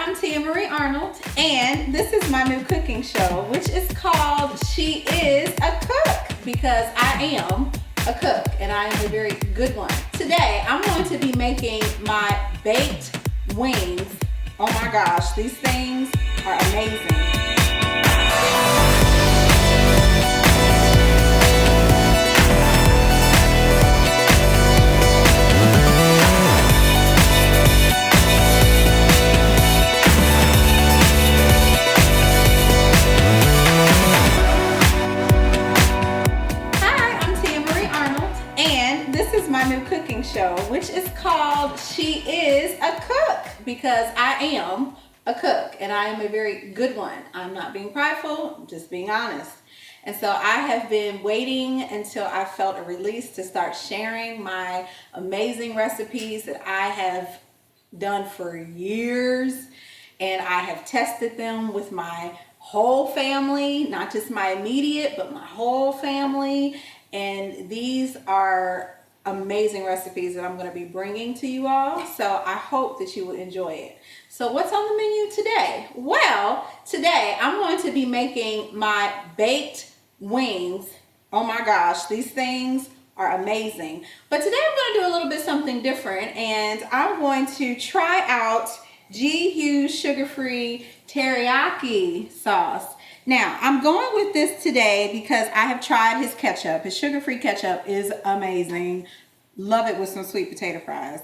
I'm Tia Marie Arnold, and this is my new cooking show, which is called She Is a Cook, because I am a cook, and I am a very good one. Today, I'm going to be making my baked wings. Oh my gosh, these things are amazing. My new cooking show, which is called She Is a Cook, because I am a cook and I am a very good one. I'm not being prideful, I'm just being honest. And so I have been waiting until I felt a release to start sharing my amazing recipes that I have done for years, and I have tested them with my whole family, not just my immediate, but my whole family. And these are amazing recipes that I'm going to be bringing to you all. So I hope that you will enjoy it. So what's on the menu today? Well, today I'm going to be making my baked wings. Oh my gosh, these things are amazing. But today I'm going to do a little bit something different, and I'm going to try out Hughes sugar-free teriyaki sauce. Now, I'm going with this today because I have tried his ketchup. His sugar-free ketchup is amazing. Love it with some sweet potato fries.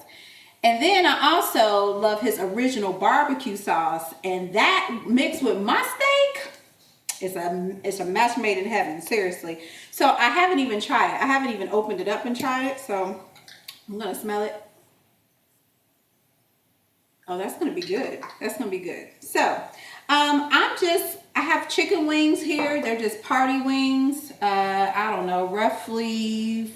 And then I also love his original barbecue sauce. And that mixed with my steak, it's a match made in heaven, seriously. So I haven't even tried it. I haven't even opened it up and tried it. So I'm going to smell it. Oh, that's going to be good. That's going to be good. So I have chicken wings here. They're just party wings. I don't know, roughly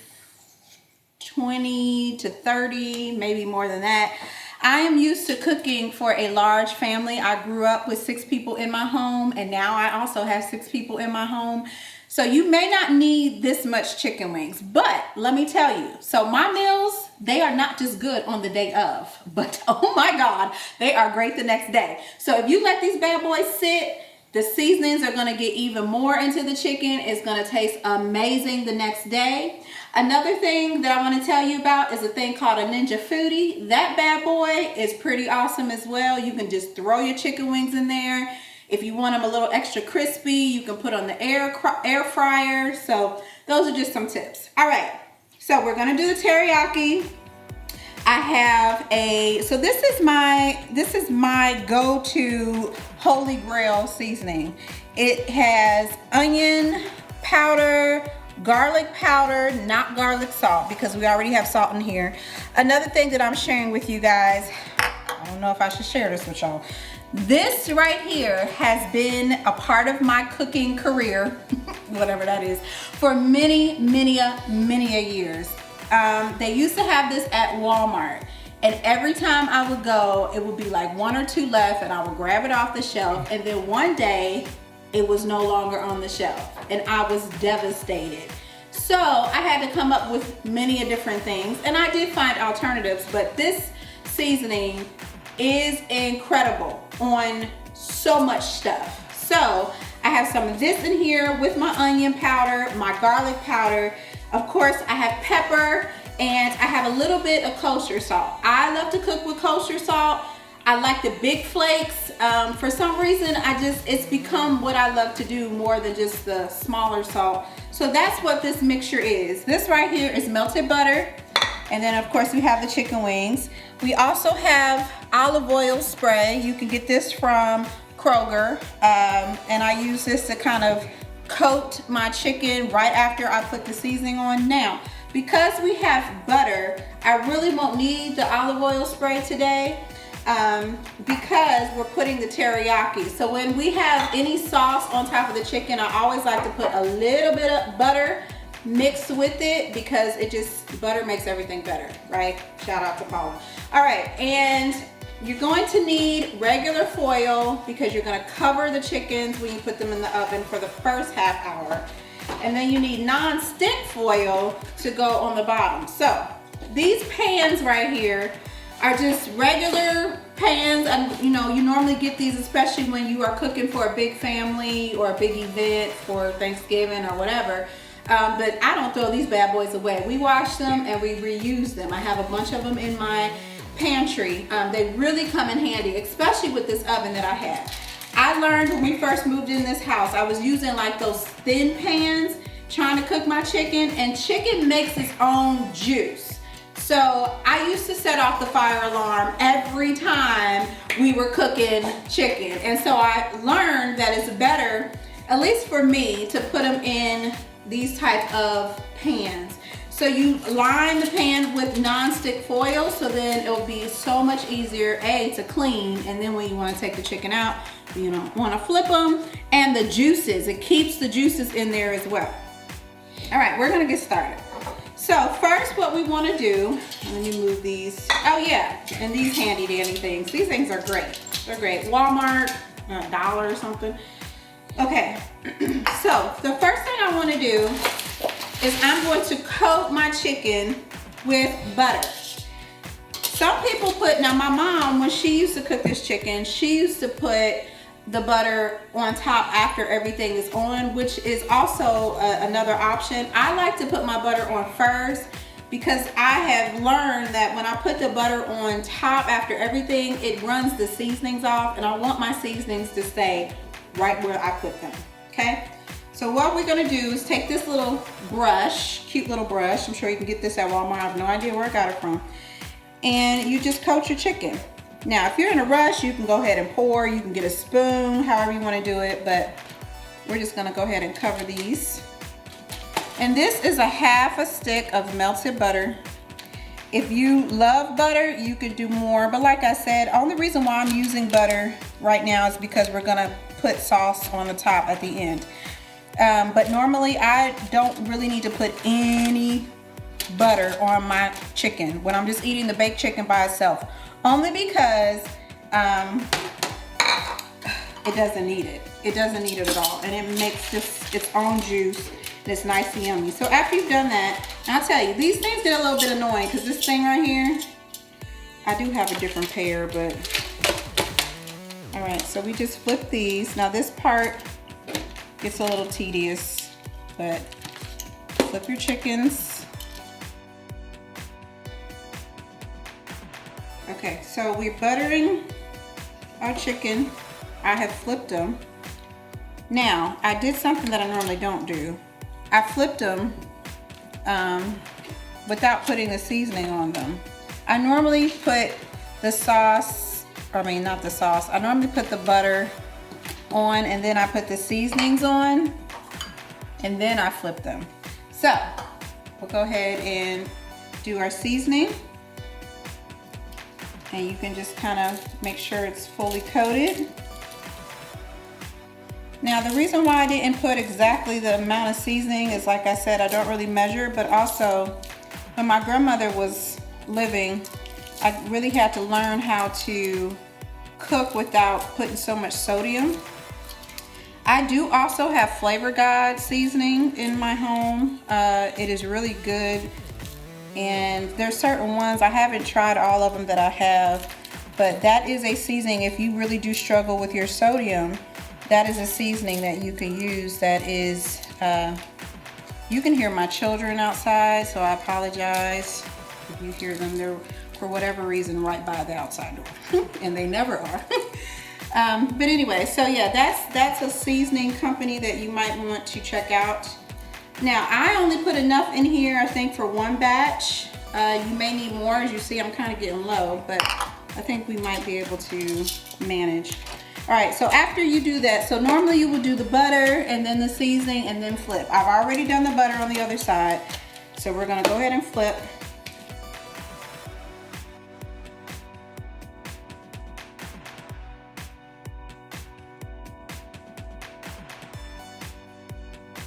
20 to 30, maybe more than that. I am used to cooking for a large family. I grew up with 6 people in my home, and now I also have 6 people in my home. So you may not need this much chicken wings, but let me tell you, so my meals, they are not just good on the day of, but oh my God, they are great the next day. So if you let these bad boys sit, the seasonings are gonna get even more into the chicken. It's gonna taste amazing the next day. Another thing that I wanna tell you about is a thing called a Ninja Foodie. That bad boy is pretty awesome as well. You can just throw your chicken wings in there. If you want them a little extra crispy, you can put on the air fryer. So those are just some tips. All right, so we're gonna do the teriyaki. I have so this is my go-to Holy Grail seasoning. It has onion powder, garlic powder, not garlic salt, because we already have salt in here. Another thing that I'm sharing with you guys, I don't know if I should share this with y'all. This right here has been a part of my cooking career, whatever that is, for many years. They used to have this at Walmart, and every time I would go, it would be like 1 or 2 left, and I would grab it off the shelf, and then one day it was no longer on the shelf, and I was devastated. So I had to come up with many different things, and I did find alternatives, but this seasoning is incredible on so much stuff. So I have some of this in here with my onion powder, my garlic powder. Of course, I have pepper, and I have a little bit of kosher salt. I love to cook with kosher salt. I like the big flakes. For some reason, it's become what I love to do more than just the smaller salt. So that's what this mixture is. This right here is melted butter. And then of course we have the chicken wings. We also have olive oil spray. You can get this from Kroger. And I use this to kind of coat my chicken right after I put the seasoning on. Now, because we have butter, I really won't need the olive oil spray today, because we're putting the teriyaki. So when we have any sauce on top of the chicken, I always like to put a little bit of butter mixed with it, because butter makes everything better, right? Shout out to Paula. All right, and you're going to need regular foil, because you're gonna cover the chickens when you put them in the oven for the first half hour. And then you need non-stick foil to go on the bottom. So these pans right here are just regular pans. And you know, you normally get these especially when you are cooking for a big family or a big event for Thanksgiving or whatever. But I don't throw these bad boys away. We wash them and we reuse them. I have a bunch of them in my pantry. They really come in handy, especially with this oven that I have. I learned when we first moved in this house, I was using like those thin pans trying to cook my chicken, and chicken makes its own juice. So I used to set off the fire alarm every time we were cooking chicken. And so I learned that it's better, at least for me, to put them in these type of pans. So you line the pan with non-stick foil, so then it'll be so much easier, A, to clean, and then when you want to take the chicken out, you don't want to flip them. And the juices, it keeps the juices in there as well. All right, we're gonna get started. So first what we want to do, let me move these. Oh yeah, and these handy dandy things. These things are great. They're great. Walmart, $1 or something. Okay, so the first thing I want to do is I'm going to coat my chicken with butter. Some people put, now my mom, when she used to cook this chicken, she used to put the butter on top after everything is on, which is also another option. I like to put my butter on first because I have learned that when I put the butter on top after everything, it runs the seasonings off, and I want my seasonings to stay right where I put them, okay? So what we're gonna do is take this little brush, cute little brush, I'm sure you can get this at Walmart, I have no idea where I got it from, and you just coat your chicken. Now, if you're in a rush, you can go ahead and pour, you can get a spoon, however you wanna do it, but we're just gonna go ahead and cover these. And this is a half a stick of melted butter. If you love butter, you could do more, but like I said, only reason why I'm using butter right now is because we're gonna put sauce on the top at the end. But normally I don't really need to put any butter on my chicken when I'm just eating the baked chicken by itself. Only because it doesn't need it. It doesn't need it at all. And it makes just its own juice. And it's nice and yummy. So after you've done that, and I'll tell you, these things get a little bit annoying because this thing right here, I do have a different pair, but all right, so we just flip these. Now this part gets a little tedious, but flip your chickens. Okay, so we're buttering our chicken. I have flipped them. Now, I did something that I normally don't do. I flipped them without putting the seasoning on them. I normally put the sauce, I mean not the sauce, I normally put the butter on and then I put the seasonings on and then I flip them. So, we'll go ahead and do our seasoning. And you can just kind of make sure it's fully coated. Now the reason why I didn't put exactly the amount of seasoning is, like I said, I don't really measure, but also when my grandmother was living, I really had to learn how to cook without putting so much sodium. I do also have Flavor God seasoning in my home. It is really good. And there's certain ones, I haven't tried all of them that I have, but that is a seasoning if you really do struggle with your sodium. That is a seasoning that you can use that is, you can hear my children outside, so I apologize if you hear them. They're, for whatever reason, right by the outside door, and they never are. But anyway, so yeah, that's a seasoning company that you might want to check out. Now, I only put enough in here, I think, for one batch. You may need more. As you see, I'm kind of getting low, but I think we might be able to manage. All right, so after you do that, so normally you would do the butter and then the seasoning and then flip. I've already done the butter on the other side, so we're gonna go ahead and flip.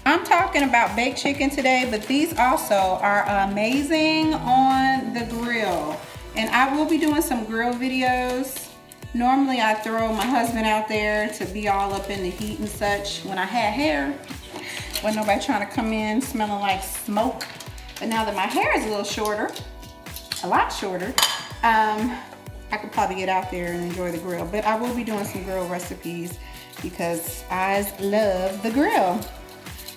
I'm talking about baked chicken today, but these also are amazing on the grill. And I will be doing some grill videos. Normally I throw my husband out there to be all up in the heat and such. When I had hair, wasn't nobody trying to come in smelling like smoke. But now that my hair is a little shorter, a lot shorter, I could probably get out there and enjoy the grill, but I will be doing some grill recipes because I love the grill.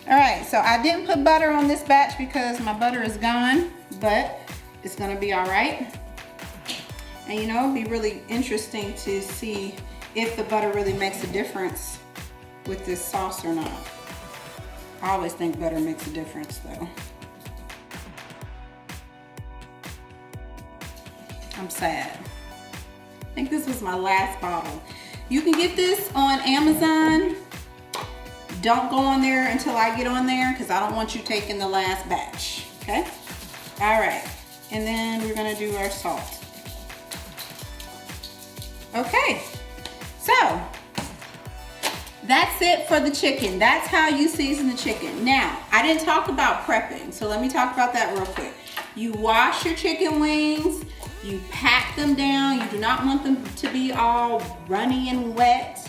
All right, so I didn't put butter on this batch because my butter is gone, but it's gonna be all right. And you know, it'd be really interesting to see if the butter really makes a difference with this sauce or not. I always think butter makes a difference though. I'm sad. I think this was my last bottle. You can get this on Amazon. Don't go on there until I get on there because I don't want you taking the last batch, okay? All right, and then we're gonna do our salt. Okay, so that's it for the chicken. That's how you season the chicken. Now, I didn't talk about prepping, so let me talk about that real quick. You wash your chicken wings, you pat them down. You do not want them to be all runny and wet.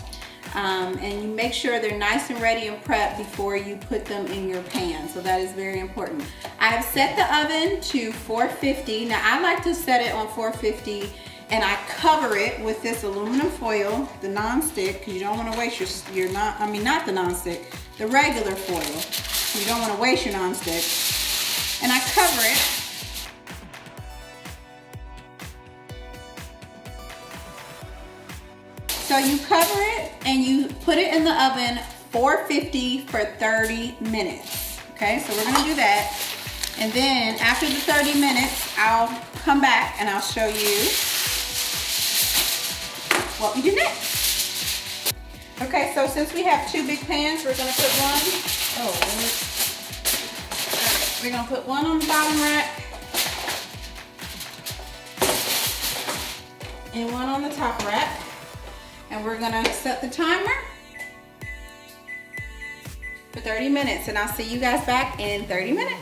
And you make sure they're nice and ready and prepped before you put them in your pan. So that is very important. I have set the oven to 450. Now I like to set it on 450 and I cover it with this aluminum foil, the non-stick, because you don't want to waste not the non-stick, the regular foil. You don't want to waste your non-stick. And I cover it. So you cover it and you put it in the oven 450 for 30 minutes. Okay, so we're gonna do that. And then after the 30 minutes, I'll come back and I'll show you what we do next. Okay, so since we have two big pans, we're gonna put one, we're gonna put one on the bottom rack and one on the top rack. And we're gonna set the timer for 30 minutes and I'll see you guys back in 30 minutes.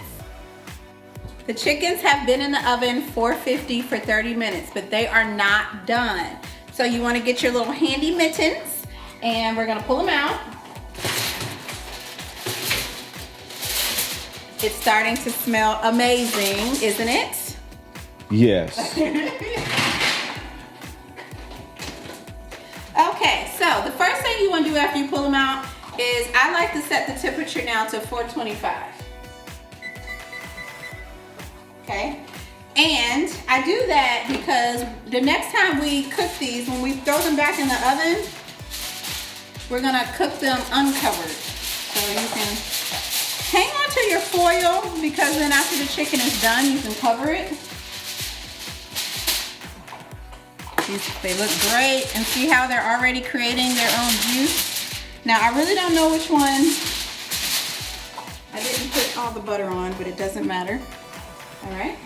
The chickens have been in the oven 450 for 30 minutes, but they are not done. So you wanna get your little handy mittens and we're gonna pull them out. It's starting to smell amazing, isn't it? Yes. Okay, so the first thing you want to do after you pull them out is I like to set the temperature now to 425. Okay, and I do that because the next time we cook these, when we throw them back in the oven, we're gonna cook them uncovered. So you can hang on to your foil because then after the chicken is done, you can cover it. They look great and see how they're already creating their own juice. Now I really don't know which one. I didn't put all the butter on, but it doesn't matter. All right.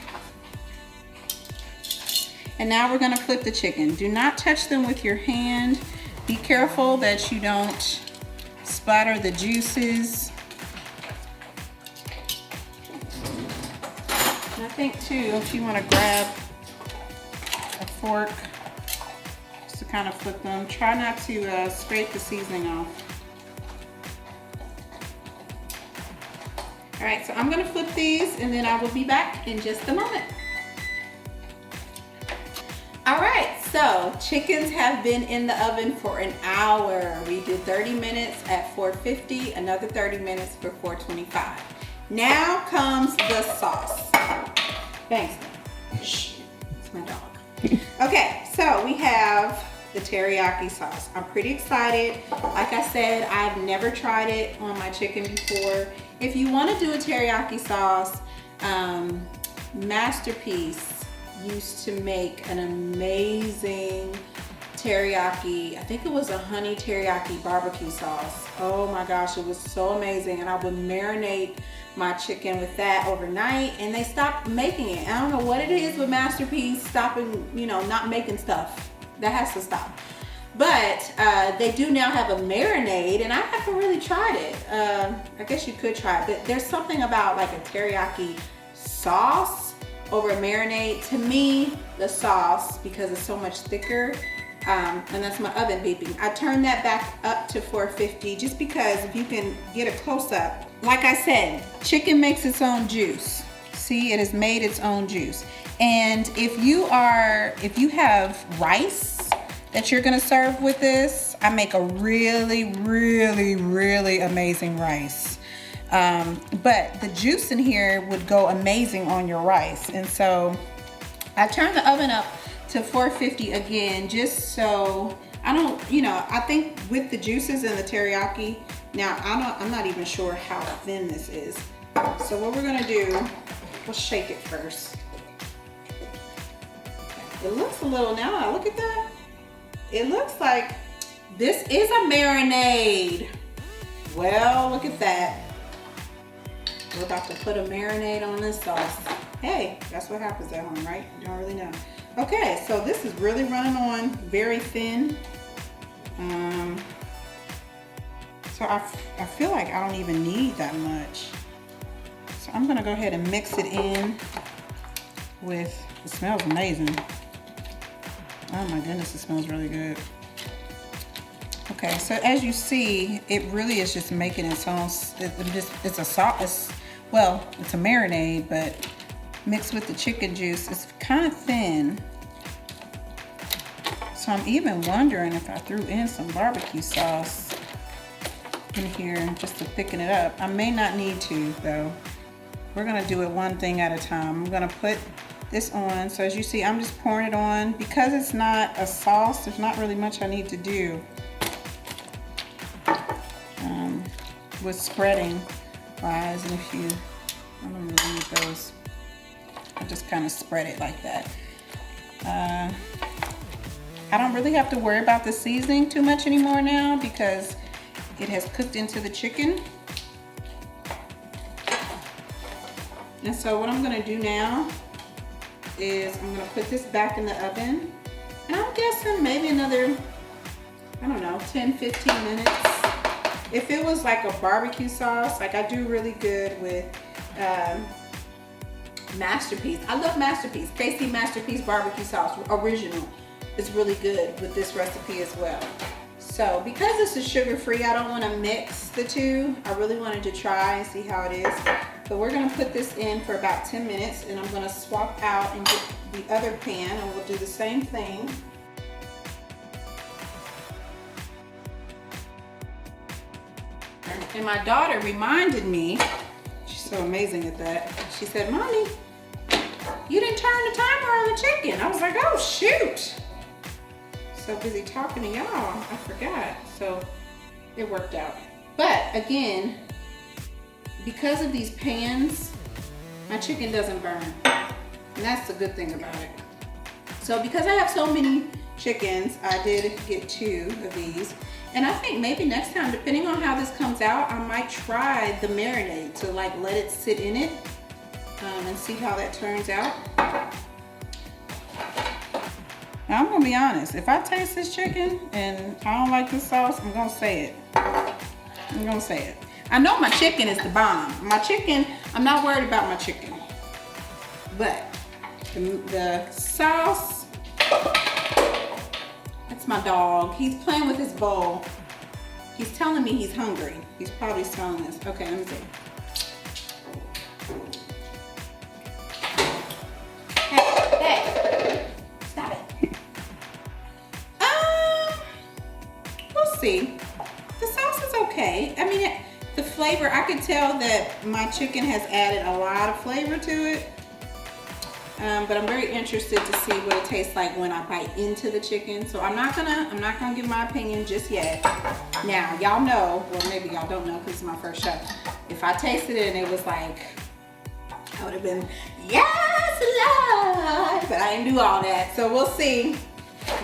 And now we're gonna flip the chicken. Do not touch them with your hand. Be careful that you don't splatter the juices. And I think too, if you wanna grab a fork, to kind of flip them. Try not to scrape the seasoning off. All right, so I'm gonna flip these and then I will be back in just a moment. All right, so chickens have been in the oven for an hour. We did 30 minutes at 450, another 30 minutes for 425. Now comes the sauce. Thanks. Shh, it's my dog. Okay, so we have the teriyaki sauce. I'm pretty excited. Like I said, I've never tried it on my chicken before. If you want to do a teriyaki sauce, Masterpiece used to make an amazing teriyaki, I think it was a honey teriyaki barbecue sauce. Oh my gosh, it was so amazing. And I would marinate my chicken with that overnight and they stopped making it. I don't know what it is with Masterpiece stopping, not making stuff. That has to stop. But they do now have a marinade and I haven't really tried it. I guess you could try it, but there's something about like a teriyaki sauce over a marinade. To me, the sauce, because it's so much thicker, and that's my oven beeping. I turned that back up to 450 just because if you can get a close-up. Like I said, chicken makes its own juice. See, it has made its own juice. And if you have rice that you're gonna serve with this, I make a really, really, really amazing rice. But the juice in here would go amazing on your rice. And so I turned the oven up to 450 again, just so I don't, I think with the juices and the teriyaki, now I'm not even sure how thin this is. So what we're gonna do, we'll shake it first. It looks a little, now look at that. It looks like this is a marinade. Well, look at that. We're about to put a marinade on this sauce. Hey, that's what happens at home, right? You don't really know. Okay, so this is really running on very thin. So I feel like I don't even need that much. So I'm gonna go ahead and mix it in with, it smells amazing. Oh my goodness, it smells really good. Okay, so as you see, it really is just making its own, it's a sauce, well, it's a marinade, but mixed with the chicken juice, it's kind of thin. So I'm even wondering if I threw in some barbecue sauce in here just to thicken it up. I may not need to though. We're gonna do it one thing at a time. I'm gonna put this on. So as you see, I'm just pouring it on. Because it's not a sauce, there's not really much I need to do with spreading wise. And if you, I don't really need those. I just kind of spread it like that. I don't really have to worry about the seasoning too much anymore now because it has cooked into the chicken. And so what I'm gonna do now is I'm gonna put this back in the oven. And I'm guessing maybe another, I don't know, 10, 15 minutes. If it was like a barbecue sauce, like I do really good with Masterpiece. I love Masterpiece. KC Masterpiece barbecue sauce, original. It's really good with this recipe as well. So because this is sugar-free, I don't want to mix the two. I really wanted to try and see how it is. But we're going to put this in for about 10 minutes and I'm going to swap out and get the other pan and we'll do the same thing. And my daughter reminded me, she's so amazing at that. She said, "Mommy, you didn't turn the timer on the chicken." I was like, oh shoot. So busy talking to y'all, I forgot. So it worked out. But again, because of these pans, my chicken doesn't burn. And that's the good thing about it. So because I have so many chickens, I did get 2 of these. And I think maybe next time, depending on how this comes out, I might try the marinade to like let it sit in it and see how that turns out. Now I'm gonna be honest, if I taste this chicken and I don't like this sauce, I'm gonna say it. I'm gonna say it. I know my chicken is the bomb. My chicken, I'm not worried about my chicken. But the sauce, that's my dog. He's playing with his bowl. He's telling me he's hungry. He's probably smelling this. Okay, let me see. Hey, stop it. We'll see. The sauce is okay. I mean, the flavor, I could tell that my chicken has added a lot of flavor to it. But I'm very interested to see what it tastes like when I bite into the chicken. So I'm not gonna give my opinion just yet. Now, y'all know, or maybe y'all don't know because it's my first show. If I tasted it and it was like, I would have been, yes, Lord! But I didn't do all that. So we'll see.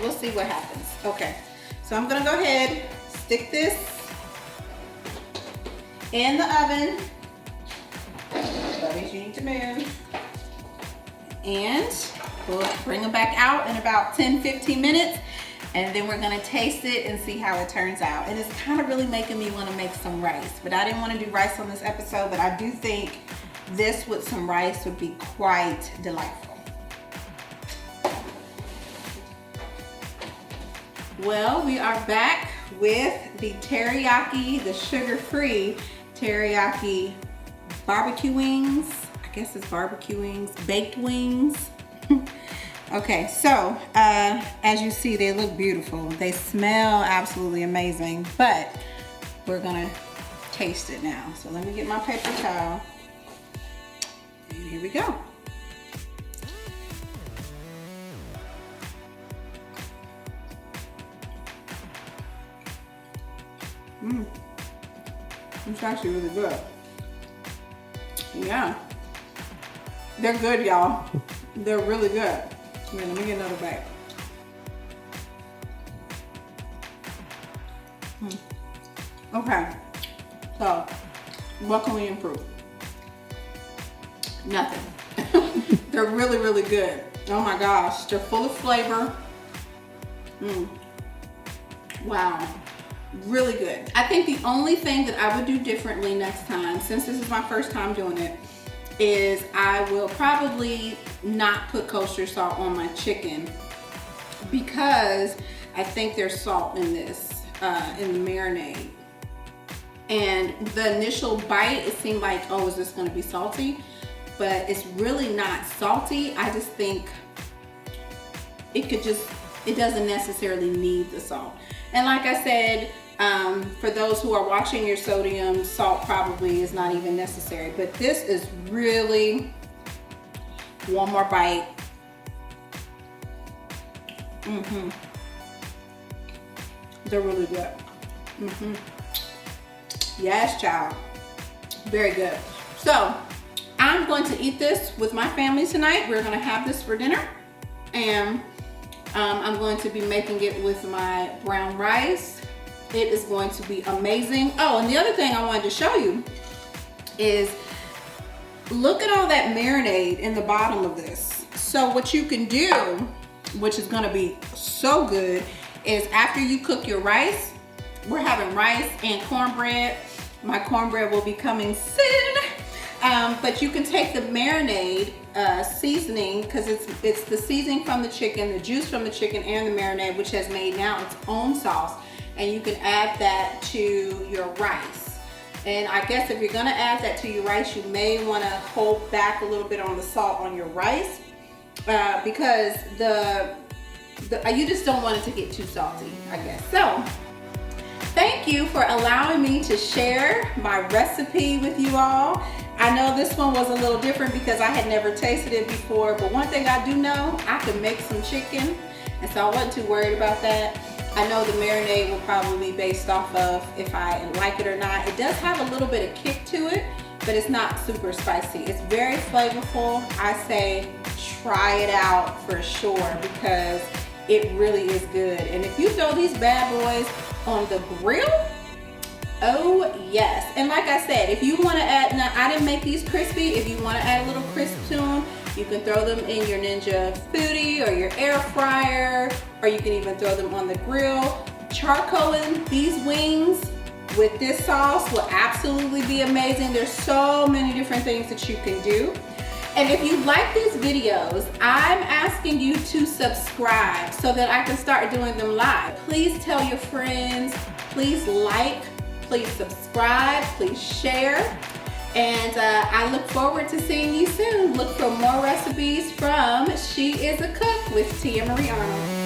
We'll see what happens. Okay. So I'm gonna go ahead, stick this in the oven. Buddies, you need to move. And we'll bring them back out in about 10-15 minutes and then we're gonna taste it and see how it turns out. And it's kind of really making me want to make some rice, but I didn't want to do rice on this episode, but I do think this with some rice would be quite delightful. Well, we are back with the teriyaki, the sugar-free teriyaki barbecue wings. I guess it's barbecue wings, baked wings. Okay, so as you see, they look beautiful. They smell absolutely amazing, but we're gonna taste it now. So let me get my paper towel. And here we go. It's actually really good. Yeah. They're good, y'all. They're really good. Here, let me get another bag. Okay. So, what can we improve? Nothing. They're really, really good. Oh my gosh. They're full of flavor. Wow. Really good. I think the only thing that I would do differently next time, since this is my first time doing it, is I will probably not put kosher salt on my chicken because I think there's salt in this, in the marinade. And the initial bite, it seemed like, oh, is this gonna be salty? But it's really not salty. I just think it doesn't necessarily need the salt. And like I said, for those who are watching your sodium, salt probably is not even necessary. But this is really, one more bite. They're really good. Yes, child. Very good. So, I'm going to eat this with my family tonight. We're gonna have this for dinner. And I'm going to be making it with my brown rice. It is going to be amazing. Oh, and the other thing I wanted to show you is look at all that marinade in the bottom of this. So what you can do, which is gonna be so good, is after you cook your rice, we're having rice and cornbread. My cornbread will be coming soon. But you can take the marinade seasoning, because it's the seasoning from the chicken, the juice from the chicken, and the marinade, which has made now its own sauce, and you can add that to your rice. And I guess if you're gonna add that to your rice, you may want to hold back a little bit on the salt on your rice, because you just don't want it to get too salty, I guess. So thank you for allowing me to share my recipe with you all. I know this one was a little different because I had never tasted it before, but one thing I do know, I can make some chicken, and so I wasn't too worried about that. I know the marinade will probably be based off of if I like it or not. It does have a little bit of kick to it, but it's not super spicy. It's very flavorful. I say try it out for sure because it really is good. And if you throw these bad boys on the grill, oh yes. And like I said, if you want to add, now I didn't make these crispy, if you want to add a little crisp to them, you can throw them in your Ninja Foodie or your air fryer, or you can even throw them on the grill. Charcoaling these wings with this sauce will absolutely be amazing. There's so many different things that you can do. And if you like these videos, I'm asking you to subscribe so that I can start doing them live. Please tell your friends, please like, please subscribe, please share. And I look forward to seeing you soon. Look for more recipes from She is a Cook with Tia Marie Arnold.